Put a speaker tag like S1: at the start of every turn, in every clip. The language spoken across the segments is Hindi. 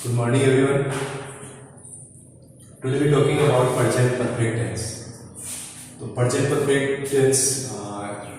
S1: Good morning, everyone. Today we are talking about present perfect tense. तो present perfect tense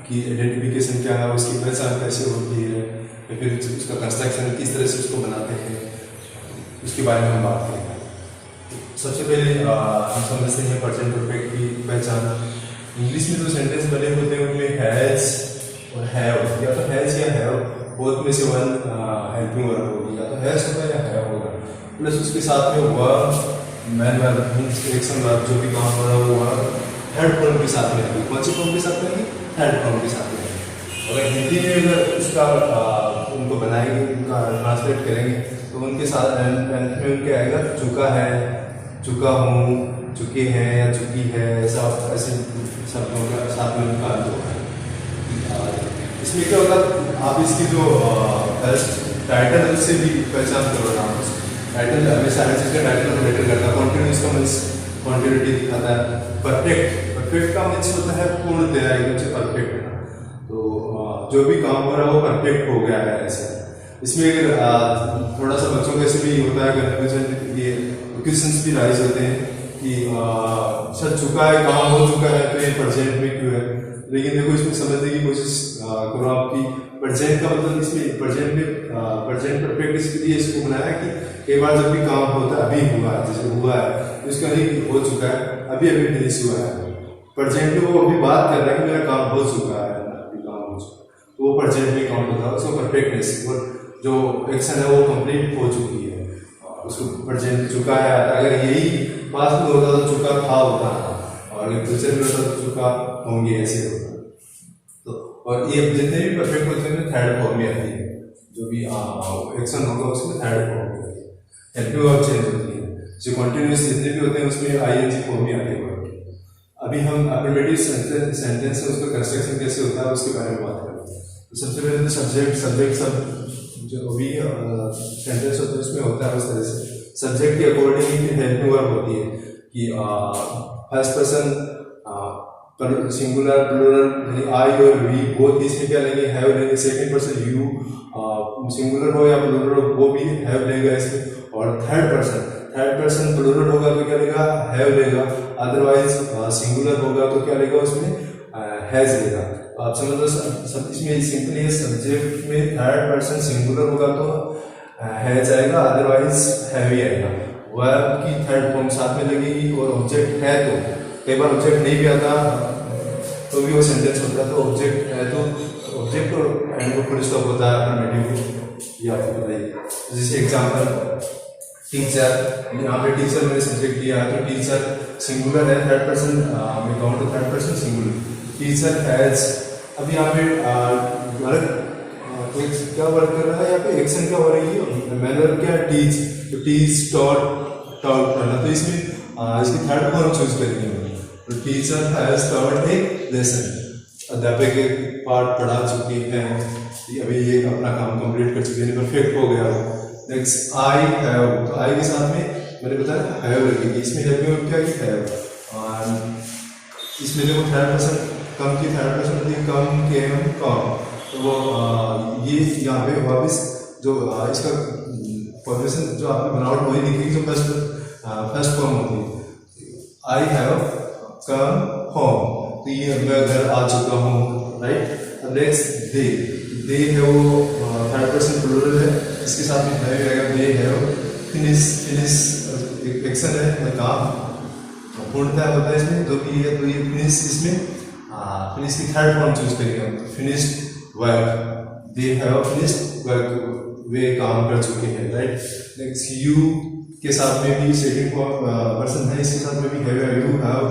S1: की आइडेंटिफिकेशन क्या है, उसकी पहचान कैसे होती है, या फिर उसका कंस्ट्रक्शन किस तरह से उसको बनाते हैं, उसके बारे में हम बात करेंगे. सबसे पहले हम समझते हैं present perfect की पहचान. इंग्लिश में जो सेंटेंस बने होते हैं उनमें हैज और हैव, या तो हैज या हैव, बोथ में से वन हेल्पिंग वर्ब होगी, या तो हैज होगा या हैव होगा, प्लस उसके साथ में verb, man verb means action verb, जो भी काम हो रहा है वो वर्ब थर्ड फॉर्म के साथ में आएगी. कौन सी फॉर्म के साथ में आएगी? थर्ड फॉर्म के साथ में आएगी. अगर हिंदी में अगर उसका उनको बनाएंगे, उनका ट्रांसलेट करेंगे तो उनके साथ एंड में उनके आएगा चुका है, चुका हूँ, चुके हैं या चुकी है, ऐसा ऐसे शब्दों का साथ में उनका अर्थ होगा. इसमें क्या होगा, आप इसकी जो टाइटल है उससे भी पहचान करो. नाम टाइटल हमेशा हर चीज़ का टाइटल को रिलेटेड करता है. कॉन्टिन्यूस का मीन्स कॉन्टिन्यूटी दिखाता है. परफेक्ट का मीन्स होता है पूर्णतया, एकदम से परफेक्ट है. तो जो भी काम हो रहा है वो परफेक्ट हो गया है ऐसा. इसमें थोड़ा सा बच्चों का ऐसे भी होता है कन्फ्यूजन, ये क्वेश्चंस भी राइज होते हैं कि सर चुका है, कहाँ हो चुका है, तो ये प्रेजेंट में क्यों है. लेकिन देखो इसमें समझने की कोशिश करो आपकी. प्रेजेंट का मतलब इसमें प्रेजेंट में प्रेजेंट परफेक्ट इसके लिए इसको बनाया कि कई बार जब भी काम होता है, अभी हुआ है, जैसे हुआ है तो इसका नहीं हो चुका है, अभी अभी फिनिश हुआ है. प्रेजेंट में वो अभी बात कर रहा है कि मेरा काम हो चुका है, अभी काम हो चुका है, तो वो प्रेजेंट में काउंट होता है. उसको परफेक्टनेस, और जो एक्शन है वो कंप्लीट हो चुकी है, उसको प्रेजेंट चुका है. अगर यही पास्ट में होता तो चुका था होता, और अगर फ्यूचर में होता तो चुका होंगे, ऐसे होता. तो और ये जितने भी परफेक्ट होते हैं थर्ड फॉर्म में आती है. जो भी एक्शन होगा उसमें थर्ड फॉर्म में आती है. हेल्पिंग वर्ब चेंज होती है. जो कॉन्टिन्यूस जितने भी होते हैं उसमें आईएनजी फॉर्म में आते हैं. अभी हम अफर्मेटिव सेंटेंस है उसका कंस्ट्रक्शन कैसे होता है उसके बारे में बात करते हैं. तो सबसे पहले तो सब्जेक्ट सब जो भी सेंटेंस होता है उसमें होता है उस तरह से. सब्जेक्ट के अकॉर्डिंग हेल्पिंग वर्ब होती है कि फर्स्ट पर्सन सिंगुलर प्लूरल, यानी आई और वी बोथ इसमें क्या लेंगे, हैव लेंगे. सेकंड पर्सन यू, सिंगुलर हो या प्लूरल हो वो भी हैव लेगा इसमें. और थर्ड पर्सन प्लूरल होगा तो क्या लेगा, हैव लेगा. अदरवाइज सिंगुलर होगा तो क्या लेगा, उसमें हैज लेगा. आप समझ लो सब इसमें सिंपली है. सब्जेक्ट में थर्ड पर्सन सिंगुलर होगा तो हैज आएगा, अदरवाइज हैव ही आएगा. वर्ब की थर्ड फॉर्म साथ में लगेगी. और ऑब्जेक्ट है तो कई बार ऑब्जेक्ट नहीं भी आता तो भी वो सेंटेंस होता है. तो ऑब्जेक्ट है तो ऑब्जेक्ट और एंड को फुल स्टॉप होता है अफर्मेटिव. ये आपको बताइए. जैसे एग्जांपल टीचर, यहाँ पे टीचर मैंने सब्जेक्ट दिया है तो टीचर सिंगुलर है, थर्ड पर्सन में काउंट हो, third person singular. Teacher has, अब यहाँ पे वर्क क्या वर्क कर रहा है, यहाँ पे एक्शन क्या हो रही है, मैनर क्या, टीच. तो टीच टॉट पढ़ना, तो इसमें इसकी थर्ड फॉर्म चूज करेंगे. तो teacher has taught A lesson, अध्यापक एक पाठ पढ़ा चुकी हैं, अभी ये अपना काम कंप्लीट कर चुके हैं, परफेक्ट हो गया. नेक्स्ट आई हैव, तो आई के साथ में मैंने बताया हैव लगेगी. इसमें हेल्पिंग क्या की हैव. इसमें देखो थर्ड पर्सन कम की थर्ड पर्सन होती है, कम केम कम. तो वो ये यहाँ पे वापस जो इसका फॉर्मेशन जो आपने बनावट वही दिखेगी जो फर्स्ट फॉर्म होती है. आई हैव कम होम, तो ये मैं घर आ चुका हूँ, राइट. नेक्स्ट दे है वो थर्ड पर्सन प्लूरल है, इसके साथ में हैव आएगा. दे हैव फिनिश एक्शन है, काम पूर्णतः होता है इसमें जो भी है. तो ये फिनिश, इसमें फिनिश की थर्ड फॉर्म चूज करेंगे. Finished work, they have finished work, वे काम कर चुके हैं, राइट. नेक्स्ट यू के साथ में भी सेकंड पर्सन है, इसके साथ में भी have. You have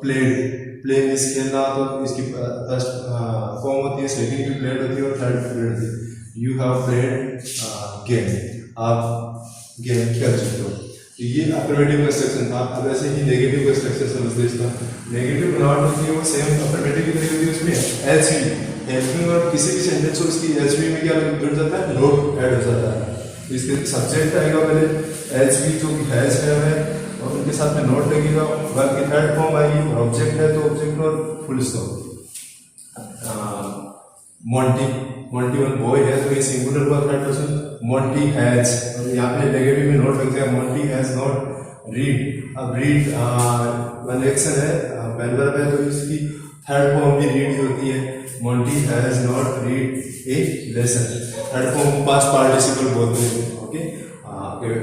S1: played, play means खेलना, तो इसकी फर्स्ट फॉर्म होती है, सेकंड भी प्लेड होती है और थर्ड प्लेड होती है. यू हैव प्लेड गेम, आप गेम खेल चुके हो. तो ये अफर्मेटिव कंस्ट्रक्शन था. अब ऐसे ही नेगेटिव कंस्ट्रक्शन समझते इसका. नेगेटिव बनावट होती है वो सेम अफर्मेटिव की तरह होती है. उसमें एच वी, हेल्पिंग वर्ब किसी भी सेंटेंस हो उसकी एच वी में क्या जुड़ जाता है, नोट ऐड हो जाता है. इसके सब्जेक्ट आएगा पहले एच वी जो हैज है, और उनके साथ में नोट लगेगा. वर्ब की थर्ड फॉर्म आएगी, और ऑब्जेक्ट है तो ऑब्जेक्ट और full stop. Monty one boy है तो ये सिंगुलर हुआ थर्ड पर्सन, मोंटी हैज, यहाँ पे नेगेटिव में नोट लग जाएगा, मोंटी हैज नॉट रीड। अब रीड वन एक्शन है, वेन वर्ब है, तो इसकी थर्ड फॉर्म भी रीड ही होती है। Monty has not read A lesson, third form past participle बोलते हैं। ओके,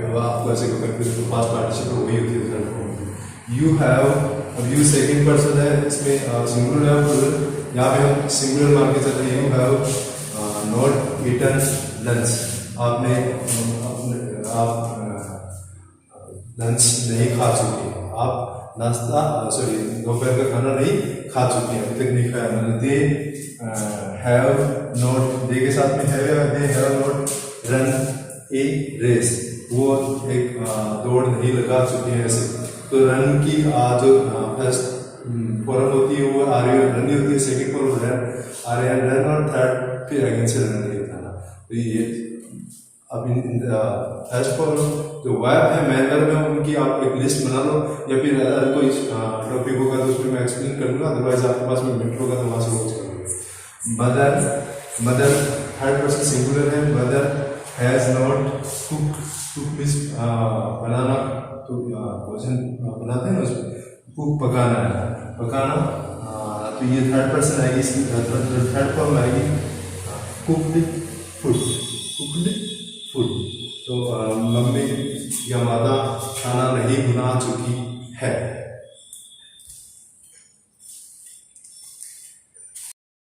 S1: अब आपको ऐसे कंफ्यूज तो पास्ट पार्टिसिपल वही होती है थर्ड फॉर्म। यू हैव, अब यू सेकंड पर्सन है, इसमें सिंगुलर है प्लूरल, यहाँ पे हम सिंगुलर मान के चलते हैं। You have not eaten lunch, आपने आप लंच नहीं खा चुके, आप नाश्ता सॉरी दोपहर का खाना नहीं खा चुके हैं, अभी तक नहीं खाया। मतलब दे हैव नॉट, दे के साथ में हैव या they have not run a race, वो एक दौड़ नहीं लगा चुके हैं ऐसे। तो रन की जो फर्स्ट फॉर्म होती है वो आर यू रन होती है, second form run R N run, और थर्ड फिर अगेन से रन नहीं होता ना। तो ये अब इन फर्स्ट फॉर्म जो वर्ब है मैन वर्ब है उनकी आप एक लिस्ट बना लो, या फिर अगर कोई टॉपिक होगा तो उसमें मैं एक्सप्लेन कर दूंगा, अदरवाइज आपके पास में मिनट होगा तो वहां से वॉच करोगे। Mother, mother third person singular है, mother has not cook, cook means बनाना, तो भोजन बनाते हैं ना उसमें, कुक पकाना है, पकाना, तो ये थर्ड पर्सन आएगी, इसकी थर्ड फॉर्म आएगी कुक्ड फूड, कुक्ड फूड। तो मम्मी या माता खाना नहीं बना चुकी है।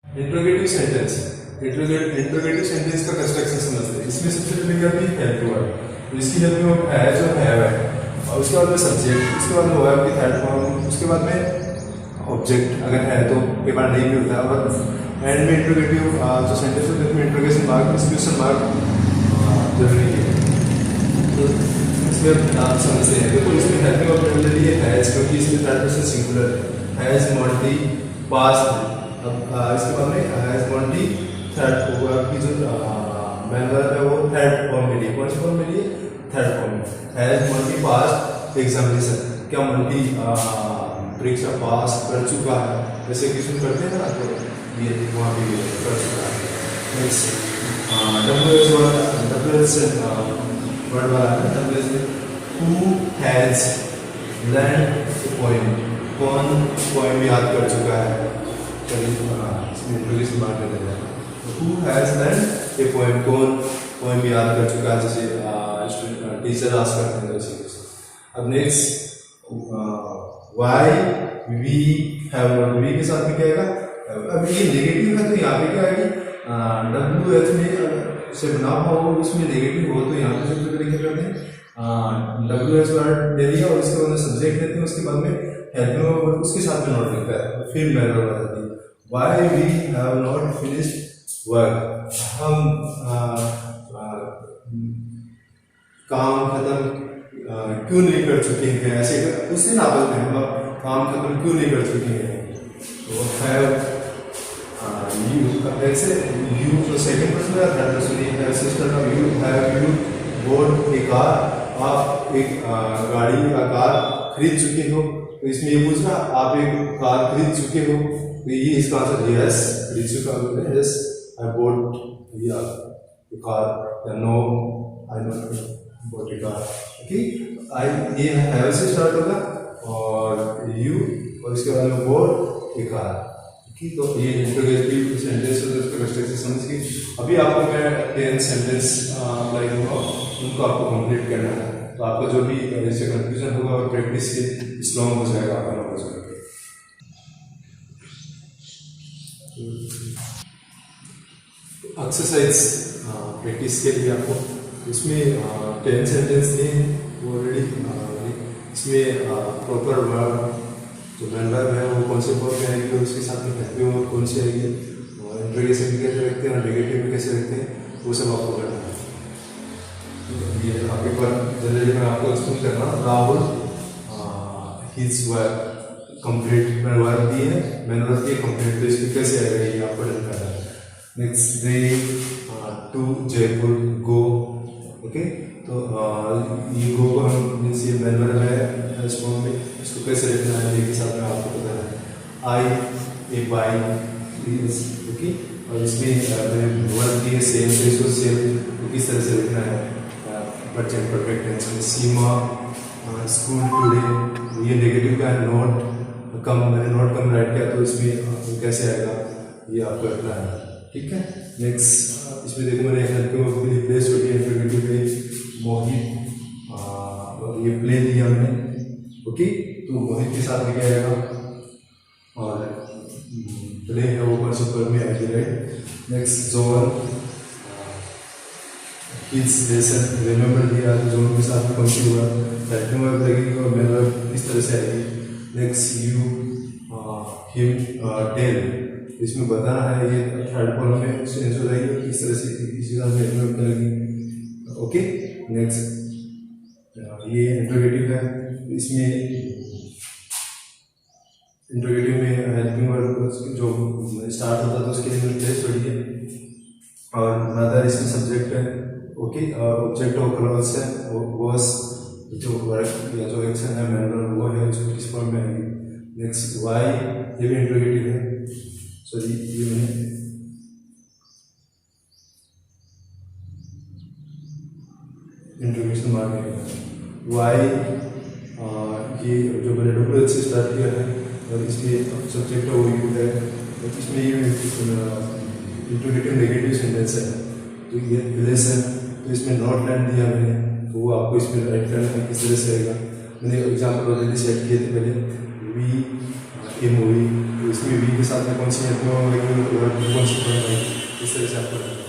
S1: इंट्रोगेटिव सेंटेंस, इंट्रोगेटिव सेंटेंस का कंस्ट्रक्शन समझते हैं। इसमें सबसे पहले क्या है, हेल्प वर्ड, तो इसकी हेल्प में वो हैज और हैव है, और उसके बाद में सब्जेक्ट, उसके बाद में वर्ब की थर्ड फॉर्म, उसके बाद में ऑब्जेक्ट अगर है तो के बाद नहीं भी होता है, और एंड में इंट्रोगेटिव जो सेंटेंस होते हैं उसमें इंट्रोगेशन मार्क, एक्सक्लूशन मार्क जरूरी है। तो इसमें आप समझते हैं, देखो इसमें हेल्पिंग ऑब्जेक्ट है हैज, क्योंकि इसमें थर्ड पर्सन सिंगुलर है, हैज मोंटी पास्ट। अब इसके बाद में हैज मोंटी थर्ड, वर्ब की जो मैन वर्ब है वो थर्ड फॉर्म में लिए, कौन सी फॉर्म में लिए, थर्ड फॉर्म में। हैज मोंटी पास्ट एग्जामिनेशन, क्या मोंटी परीक्षा पास कर चुका है, जैसे क्वेश्चन करते हैं ना, तो ये वहाँ पे कर चुका है। नेक्स्ट WH वर्ड वाला है, WH who has learn a poem, कौन पोएम याद कर चुका है, इसमें इंट्रोगेशन मार्क कर देना है। Who has learn a poem, कौन पोएम याद कर चुका है, जैसे टीचर आस्क करते हैं वैसे। अब next why we have not, we के साथ में क्या आएगा, अब ये नेगेटिव है तो यहाँ पे क्या आएगी, WH में से बना हुआ हो, इसमें नेगेटिव हो तो यहाँ पे सबसे पहले क्या करते हैं, WH वर्ड ले लिया और इसके बाद में सब्जेक्ट लेते हैं, उसके बाद में हेल्पिंग वर्ब उसके साथ में नोट लगता है, फिर मैन वर्ब आ जाती है। Why we have not finished work, हम काम खत्म क्यों नहीं कर चुके हैं, ऐसे उससे ना बोलते हैं हम काम खत्म क्यों नहीं कर चुके हैं। तो हैव यू ऐसे, यू जो सेकंड पर्सन है, थर्ड पर्सन है, ऐसे start of you have you board A car, आप एक गाड़ी या कार खरीद चुके हो, तो इसमें ये पूछ रहा आप एक कार खरीद चुके हो, तो ये इसका आंसर यस, खरीद चुका बोलते हैं, यस आई बोट या कार, या no I not bought a car. Okay, I ये हैव से स्टार्ट होगा और यू और इसके बाद में बोट ए कार। ठीक, तो ये इंट्रोगेटिव सेंटेंस है, उसका कंस्ट्रक्शन समझ के अभी आपको मैं 10 सेंटेंस अप्लाई करूँगा, उनको आपको कंप्लीट करना है, तो आपका जो भी जैसे कंफ्यूजन होगा और प्रैक्टिस से स्ट्रॉन्ग हो जाएगा आपका नॉलेज। एक्सरसाइज प्रैक्टिस के लिए आपको इसमें 10 सेंटेंस दिए वो ऑलरेडी, इसमें प्रॉपर वर्ब जो मैन वर्ब है वो कौन से फॉर्म में आएगी, उसके साथ में हेल्पिंग वर्ब कौन सी आएगी, और इंट्रोगेशन भी कैसे रखते हैं और नेगेटिव भी कैसे रखते हैं, वो सब आपको करना है। ये आपके पर जनरली मैं आपको एक्सप्लेन करना, Rahul his work complete, main verb दी है, मैन वर्ब की कंप्लीट, तो इसमें कैसे आएगा ये आपको डन करना है। Next they to Jaipur go, okay, तो ये गो को हम मीन्स ये मैन वर्ब है इस फॉर्म में, इसको कैसे लिखना है ये के साथ में आपको पता है। आई ए बाई, ओके, और इसमें वर्ब की सेम तो इसको सेम तो किस तरह से लिखना है प्रेजेंट परफेक्ट टेंस में। सीमा स्कूल टुडे, ये नेगेटिव का है। नॉट कम, मैंने नॉट कम राइट किया तो इसमें कैसे आएगा ये आपको रखना है, ठीक है। नेक्स्ट इसमें देखो मैंने रिप्लेस हो गया इंटरोगेटिव पे मोहित, ये प्ले दिया हमने, ओके। तो मोहित के साथ में क्या आएगा और प्ले है ऊपर सुपर में आएगी, right. Next zone kids lesson, remember दिया तो जोन के साथ में कौन सी हुआ राइटिंग वर्ब लगेगी और मेन वर्ब इस तरह से आएगी। नेक्स्ट यू हिम टेल, इसमें बताना है, ये थर्ड कॉलम में आंसर हो जाएगी इस तरह से, इसी तरह से वर्ब लगेगी, ओके। नेक्स्ट ये इंटरोगेटिव है, इसमें इंटरोगेटिव में हेल्पिंग वर्ब जो स्टार्ट होता है तो उसके लिए प्लेस हो है और मदर इसमें सब्जेक्ट है, ओके। और ऑब्जेक्ट ऑफ क्लॉज है वॉस, जो वर्क या जो एक्शन है मैनर वो है जो किस फॉर्म में आएगी। नेक्स्ट वाई, ये भी इंटरोगेटिव है, सॉरी ये मैंने इंट्रोगेशन मार्क है। वाई ये जो मैंने डब्ल्यू से स्टार्ट किया है और इसमें सब्जेक्ट वो यू है, और इसमें ये इंट्रोगेटिव नेगेटिव सेंटेंस है तो ये विलेस है, तो इसमें नॉट लैंड दिया मैंने, तो वो आपको इसमें राइट करना है किस तरह से आएगा। मैंने एग्जाम्पल ऑलरेडी सेट किए थे पहले, वी ए मूवी, तो इसमें वी के साथ में कौन सी कौन सी इस तरह से आपको